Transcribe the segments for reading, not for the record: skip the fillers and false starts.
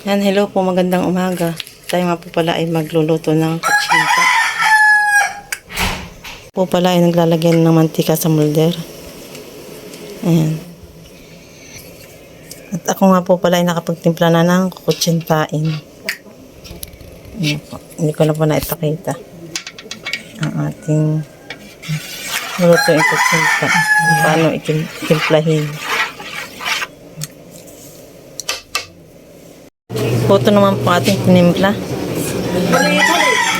Yan, hello po, magandang umaga. Tayo nga po pala ay magluluto ng kutsinta. Po pala ay naglalagyan ng mantika sa molder. Ayan. At ako nga po pala ay nakapagtimpla na ng kutsintain. Ayan po. Hindi ko na po naipakita ang ating luto yung kutsinta. Paano itimplahin. Puto naman po ating tinimpla.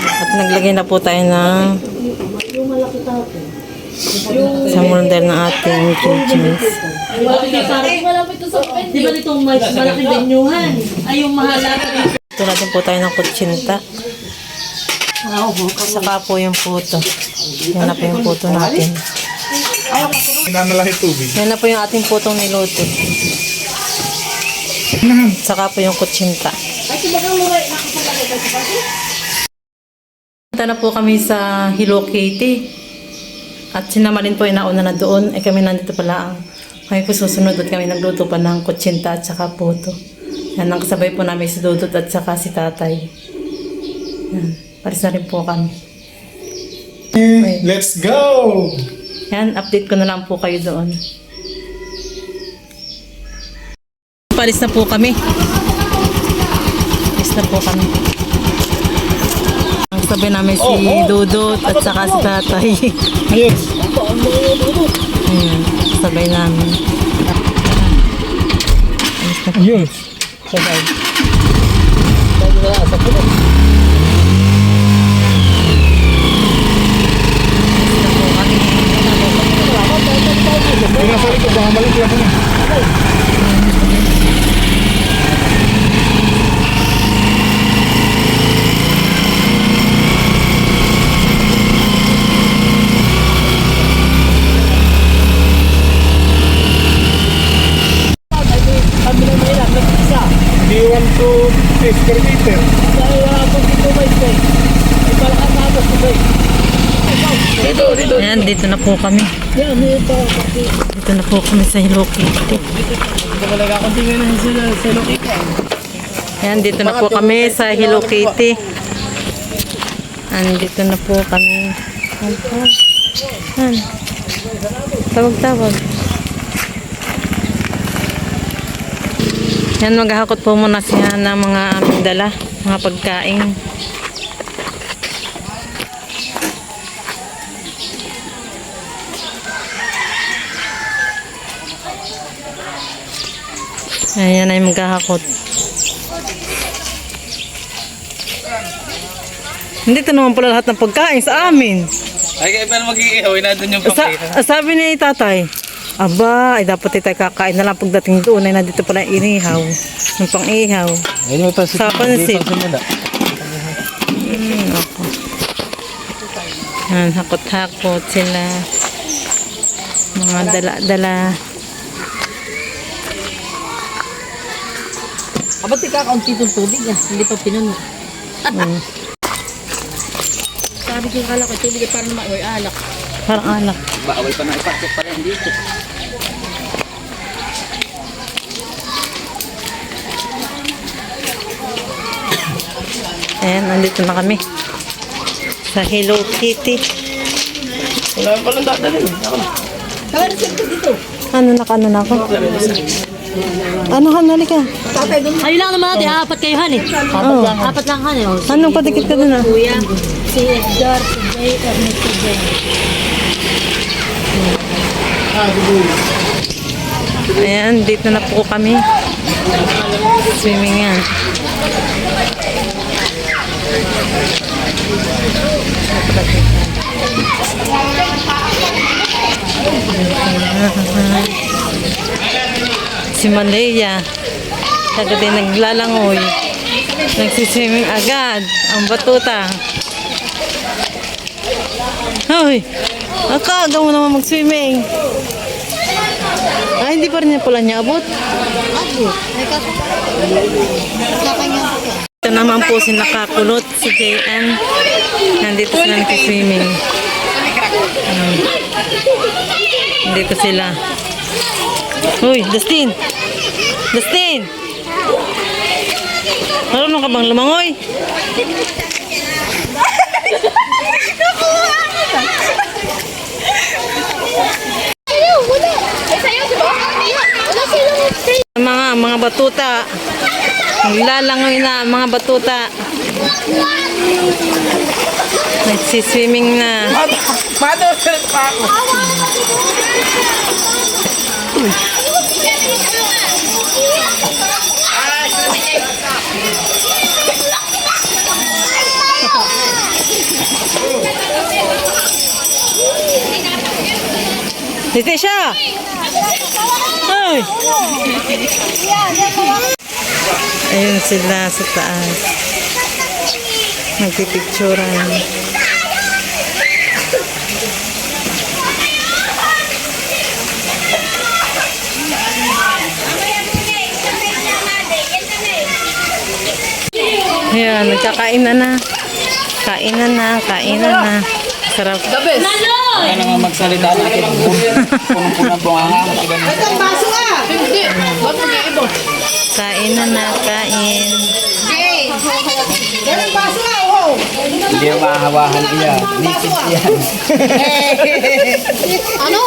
At naglagay na po tayo ng sa molder ng ating chimichurri. Di ba itong malaking ganyuhan? Ay, yung mahala. Ito natin po tayo ng kutsinta. Saka po yung puto. Yan na po yung puto natin. Yan na po yung ating putong niluto. Saka po yung kutsinta. Punta na po kami sa Hello Kitty. At sinama rin po yung nauna na doon. Ay kami nandito pala ang kami po susunod at kami nagluto pa ng kutsinta at saka puto. Yan ang kasabay po namin si Dudut at saka si Tatay. Yan. Paris na rin po kami. Let's go! Yan, update ko na lang po kayo doon. Paris na po kami. Paris na po kami. Ang sabi namin si Dudut at saka si Tatay. Ayos! Ayan, sabay namin. Ayos! Sabay. Pinasali ko, baka mali ako na. D1 to 6 per meter. Ayan, dito na po kami. Dito na po kami sa Hello Kitty. Ayan, dito na po kami sa Hello Kitty. Andito na po kami. Ayan. Tawag-tawag. Yan, maghahakot po muna siya ng mga aming dala, mga pagkain. Ayan ay maghahakot. Nandito naman pala lahat ng pagkain sa amin. Ay, kaya pala mag-iihaw, na doon yung papaya. Sabi ni Tatay, aba, ay dapat tayo kakain na lang pagdating doon ay nandito pala yung inihaw. Yung pang-ihaw. Ayun, may pansit. Sa pansit. Ako. Yan, hakot-hakot sila. Mga dala-dala. Abot kakaunti itong tubig niya. Hindi pa pinuno. Sabi ko kala ko tubig para naman ay alak. Parang alak. Bawal pa na ipakit pa rin dito. Ayan, nandito na kami. Sa Hello Kitty. Wala pa lang dadalhin. Kaya resepto dito. Ano na ako? Ano ka, nalika? Ayun lang naman natin, apat kayo han eh. Oo. Apat lang han eh. Oh. Anong patikit ka dun ah? Kuya, si Edgar, si Jay, at si Jay. Ayan, dito na po kami. Swimming yan. Si Malaya. Agad ay naglalangoy. Nagsiswimming agad. Ang batuta. Hoy! Akaga mo naman mag-swimming. Ah, hindi pa rin pala niya abot. Ito naman po si nakakulot, si JN. Nandito sila nag-swimming. Nandito sila. Uy, Dustin! Dustin! Marunong ka bang lumangoy? Mga batuta. Naglalangoy na ang mga batuta. Nagsiswimming na. Madod pa ako. Dito siya! Ay! Ayun sila sa taas. Nagpipicturan. Ayan, nagkakain na. Kainan na. Sarap. Kaya naman magsalita natin. Punong-punong bunganga. Kain na. Hindi yung mahahawahan iyan. Native yan. Ano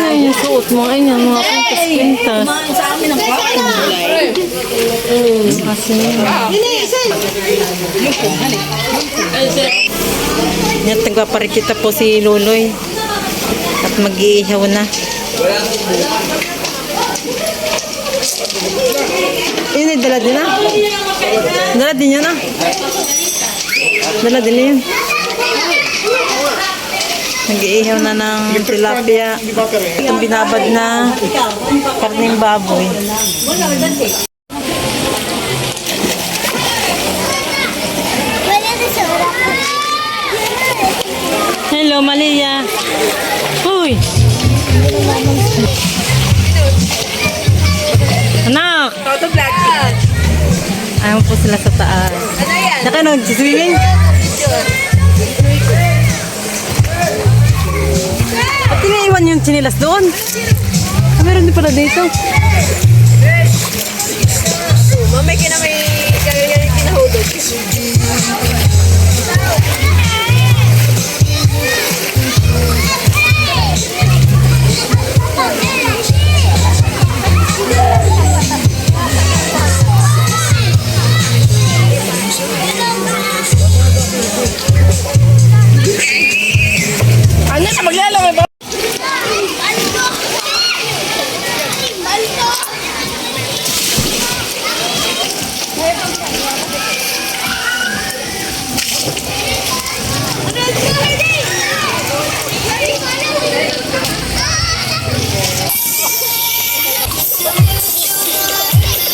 yung suot mo? Ay, mga pintas-pintas. Sa amin ang kulay. Kasi yan, nagpaparikita po si Luloy. At mag-iihaw na. Yun, dala din na. Dala din yan, Dala din yun. Nag-iihaw na ng tilapia. Itong binabad na karning baboy. Hello, Malia. Uy! Anak! Toto vlog. Ayaw po sila sa taas. Ano yan? Saka nag-swimming? Ba't tinaiwan yung chinilas doon? Ah, meron din pala dito. Mamay ka na may kinahudog. Ano na maglalangay ba?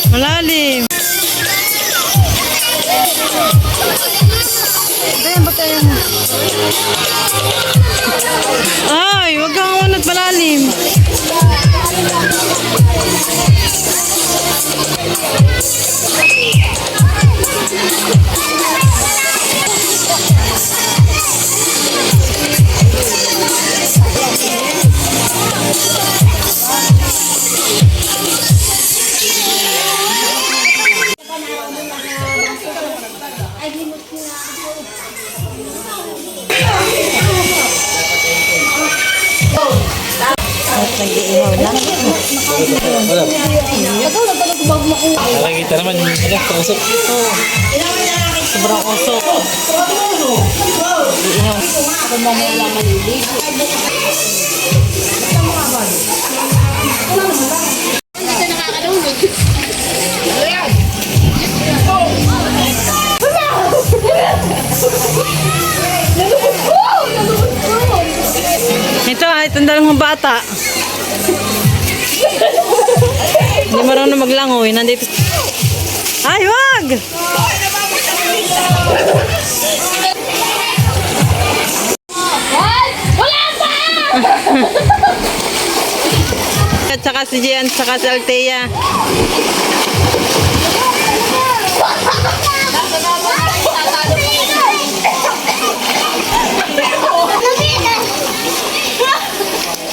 Malalim. Ayan, ba't ayan? Ay, wag kang unat malalim. At nag-iihaw na. Nakakita naman yung kausap. Sobrang usok. Iihaw. Ito ay tandang mga bata. Hindi marunong maglangoy. Nandito. Ay, wag! At saka si Gian, saka si Althea.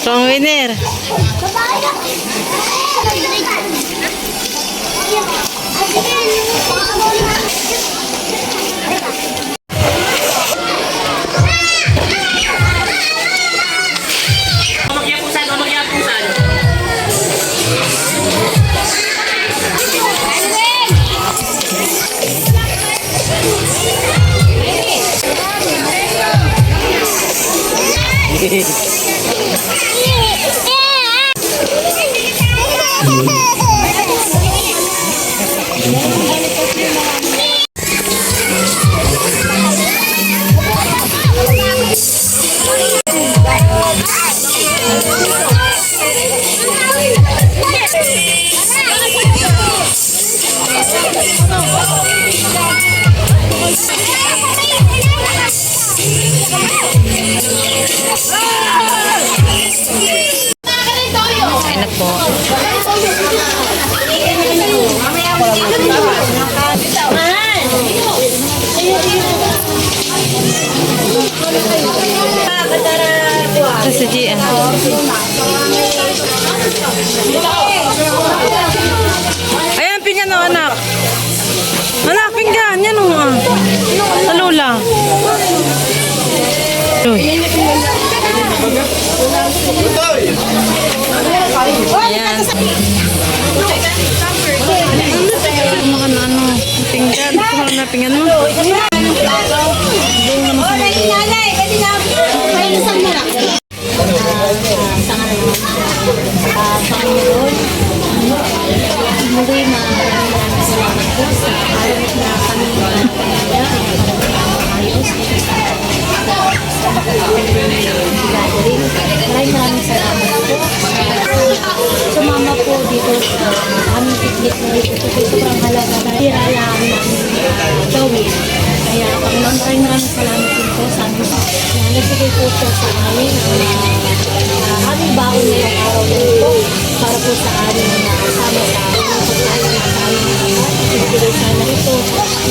Strong winner. Kain na po. Ito si Gian. Ayan, pinggan o anak. Anak, pinggan. Yan o. Sa lula. Uy. Ayan. Makan ano. Pinggan. Kuha na pinggan mo. Panginoon, muli maraming salamat po sa araw na kami ayos dito sa gathering. Maraming salamat po sa sumama po dito sa aming picnic na ito. Sobrang halaga na hiralaan namin gawin. Kaya maraming salamat din po sa amin na nagsigay po sa amin aming baon ngayong araw na ito para po sa amin na kasama sa pagkain na sa aming ibigay sana ito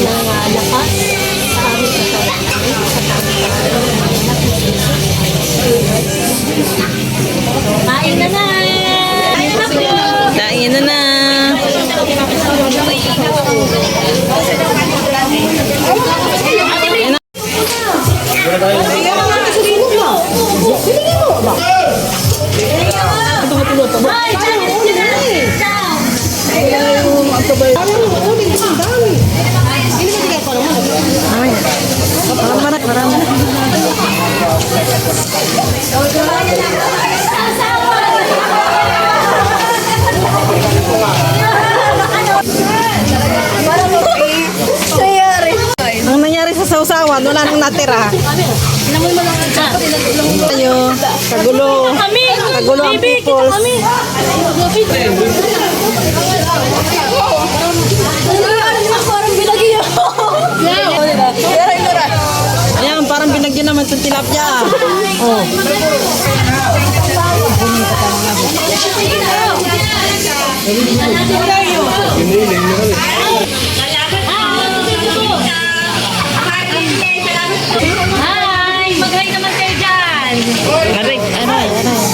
ng lakas sa aming katawan sa tamang pagkain ng anak ni Jesus. Kain na na! Kain na na. Ang nangyari sa sausawan, wala nang natira. Tayo, kagulo. Kagulo ang people. Ayan, parang binagyan naman sa tilapia. Oh. Hi! Mag-hi naman kayo dyan! Aray, aray, aray.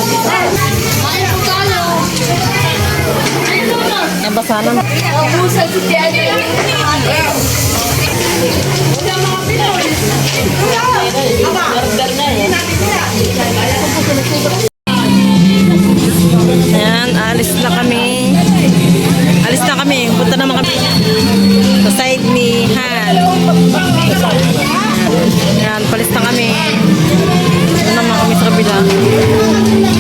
Nabasa na. Ayan, alis na kami. Alis na kami. Punta naman kami sa side ni Han. Ayan, palis na kami. Doon naman kami sa kabila.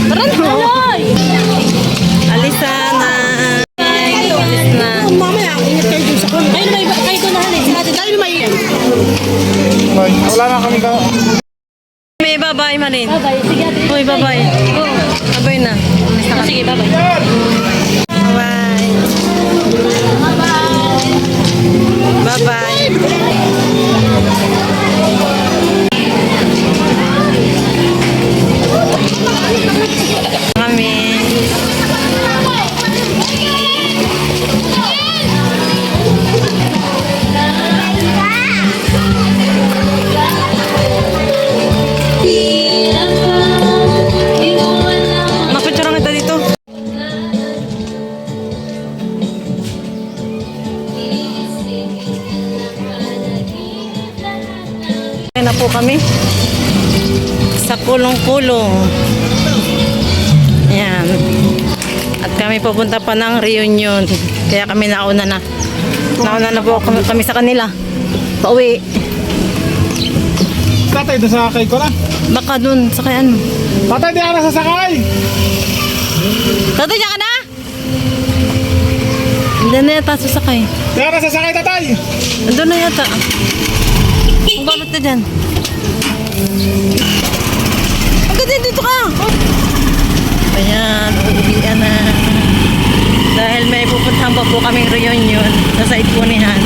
Tara na! Alisa na! Alis na. Mamaya, ingat kayo dun sa kulo. Kayo doon na halin. Sinatin tayo na may Wala na kami ka. May babay, Marin. Bye-bye. Sige, ate. Uy, babay. Babay na. Oh, sige, bye-bye. Bye. Bye-bye. Kami. Mapicturean kita dito. na po kami sa kulong-kulong. Yan. At kami pupunta pa ng reunion. Kaya kami nauna na. Nauna na po kami sa kanila. Pauwi. Tatay, doon sa sakay ko na. Baka dun, sakay ano. Tatay, di ako nasasakay. Tatay, diyan ka na? Hindi na yata sasakay. Di ako nasasakay, tatay. Andun na yata. Ang balot na dyan. Ang ganda, dito ka. Ayan, uuwian na. Dahil may pupuntahan pa po kaming reunion sa side po ni Han.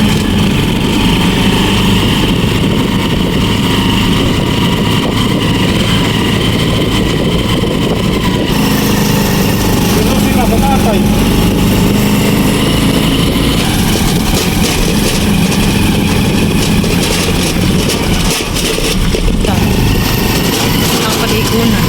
Sino sila sa tatay? Ang paligo na.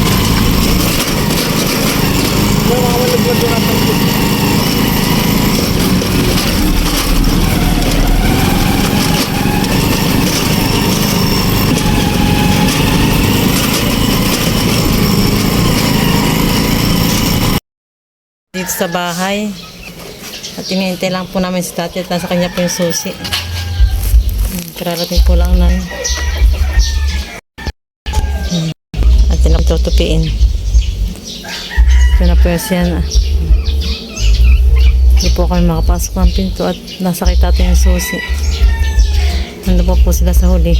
Dito sa bahay. At inihintay lang po namin si tatay at nasa kanya po yung susi. Kararating po lang na. At tinapitutupiin. Ito na po yung siya na. Hindi po kami makapasok ng pinto at nasa kay tatay yung susi. Nandun po sila sa huli.